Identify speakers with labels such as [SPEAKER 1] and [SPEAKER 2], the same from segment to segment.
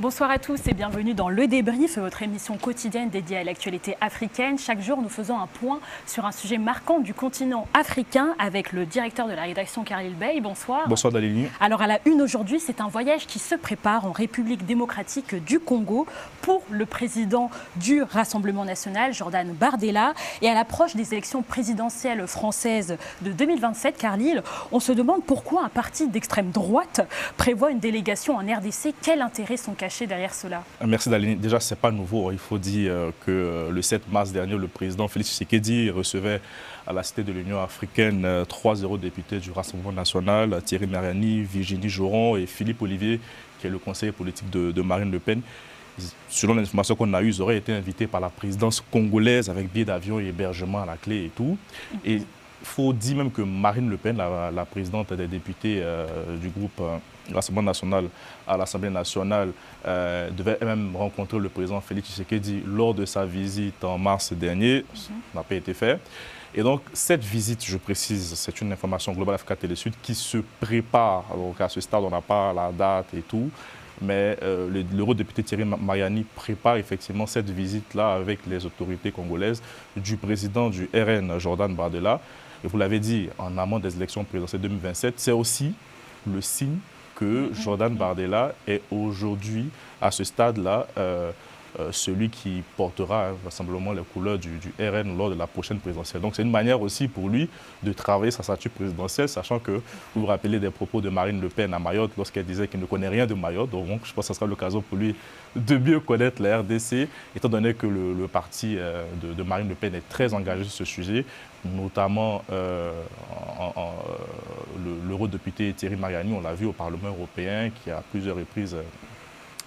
[SPEAKER 1] Bonsoir à tous et bienvenue dans Le Débrief, votre émission quotidienne dédiée à l'actualité africaine. Chaque jour, nous faisons un point sur un sujet marquant du continent africain avec le directeur de la rédaction, Khalil Bey. Bonsoir.
[SPEAKER 2] Bonsoir Dalili.
[SPEAKER 1] Alors à la une aujourd'hui, c'est un voyage qui se prépare en République démocratique du Congo pour le président du Rassemblement national, Jordan Bardella. Et à l'approche des élections présidentielles françaises de 2027, Khalil, on se demande pourquoi un parti d'extrême droite prévoit une délégation en RDC. Quels intérêts sont cachés derrière cela?
[SPEAKER 2] Merci Dalini. Déjà, ce n'est pas nouveau. Il faut dire que le 7 mars dernier, le président Félix Tshisekedi recevait à la Cité de l'Union africaine 3 eurodéputés du Rassemblement national, Thierry Mariani, Virginie Joron et Philippe Olivier, qui est le conseiller politique de Marine Le Pen. Selon l'information qu'on a eue, ils auraient été invités par la présidence congolaise avec billets d'avion et hébergement à la clé et tout. Et il faut dire même que Marine Le Pen, la présidente des députés du groupe Rassemblement national à l'Assemblée nationale, devait même rencontrer le président Félix Tshisekedi lors de sa visite en mars dernier. Ça n'a pas été fait. Et donc, cette visite, je précise, c'est une information Global Africa Télé Sud qui se prépare. Donc, à ce stade, on n'a pas la date et tout. Mais l'eurodéputé Thierry Mariani prépare effectivement cette visite-là avec les autorités congolaises du président du RN, Jordan Bardella. Et vous l'avez dit, en amont des élections présidentielles 2027, c'est aussi le signe que Jordan Bardella est aujourd'hui, à ce stade-là, celui qui portera vraisemblablement les couleurs du RN lors de la prochaine présidentielle. Donc c'est une manière aussi pour lui de travailler sa statue présidentielle, sachant que vous vous rappelez des propos de Marine Le Pen à Mayotte lorsqu'elle disait qu'elle ne connaît rien de Mayotte. Donc je pense que ce sera l'occasion pour lui de mieux connaître la RDC, étant donné que le parti de Marine Le Pen est très engagé sur ce sujet, notamment l'eurodéputé Thierry Mariani, on l'a vu au Parlement européen, qui a à plusieurs reprises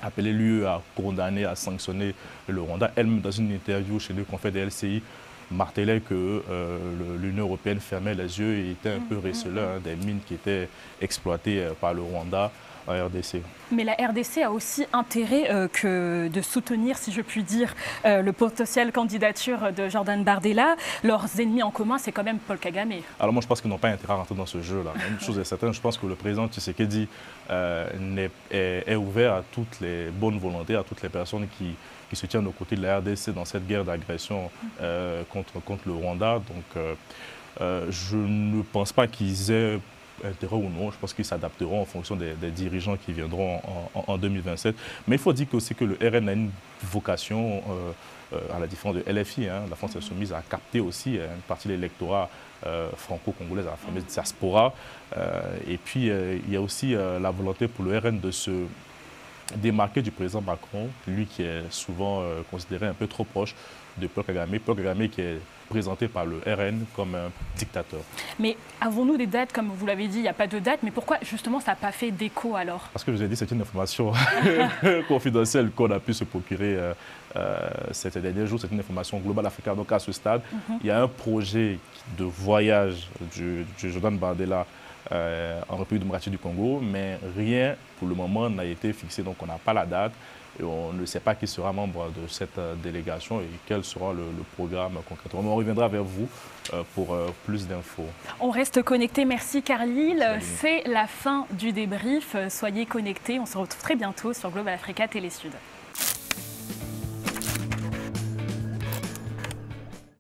[SPEAKER 2] appelé l'UE à condamner, à sanctionner le Rwanda. Elle-même, dans une interview chez le confrère des LCI, martelait que l'Union européenne fermait les yeux et était un peu receleur des mines qui étaient exploitées par le Rwanda en RDC.
[SPEAKER 1] Mais la RDC a aussi intérêt de soutenir, si je puis dire, le potentiel candidature de Jordan Bardella. Leurs ennemis en commun, c'est quand même Paul Kagame.
[SPEAKER 2] Alors moi, je pense qu'ils n'ont pas intérêt à rentrer dans ce jeu-là. Une chose est certaine, je pense que le président Tshisekedi est ouvert à toutes les bonnes volontés, à toutes les personnes qui se tiennent aux côtés de la RDC dans cette guerre d'agression contre le Rwanda. Donc je ne pense pas qu'ils aient intérêt ou non, je pense qu'ils s'adapteront en fonction des dirigeants qui viendront en 2027. Mais il faut dire aussi que le RN a une vocation, à la différence de LFI, la France insoumise a capté aussi une partie de l'électorat franco-congolaise, la fameuse diaspora. Et puis il y a aussi la volonté pour le RN de se démarqué du président Macron, lui qui est souvent considéré un peu trop proche de Paul Kagame qui est présenté par le RN comme un dictateur.
[SPEAKER 1] Mais avons-nous des dates? Comme vous l'avez dit, il n'y a pas de date, mais pourquoi justement ça n'a pas fait d'écho alors?
[SPEAKER 2] Parce que je vous ai dit, c'est une information confidentielle qu'on a pu se procurer ces derniers jours, c'est une information Global Africa. Donc à ce stade, il y a un projet de voyage du Jordan Bardella en République démocratique du Congo, mais rien pour le moment n'a été fixé, donc on n'a pas la date et on ne sait pas qui sera membre de cette délégation et quel sera le programme concrètement. Mais on reviendra vers vous pour plus d'infos.
[SPEAKER 1] On reste connectés, merci Khalil. C'est la fin du débrief, soyez connectés, on se retrouve très bientôt sur Global Africa Télé Sud.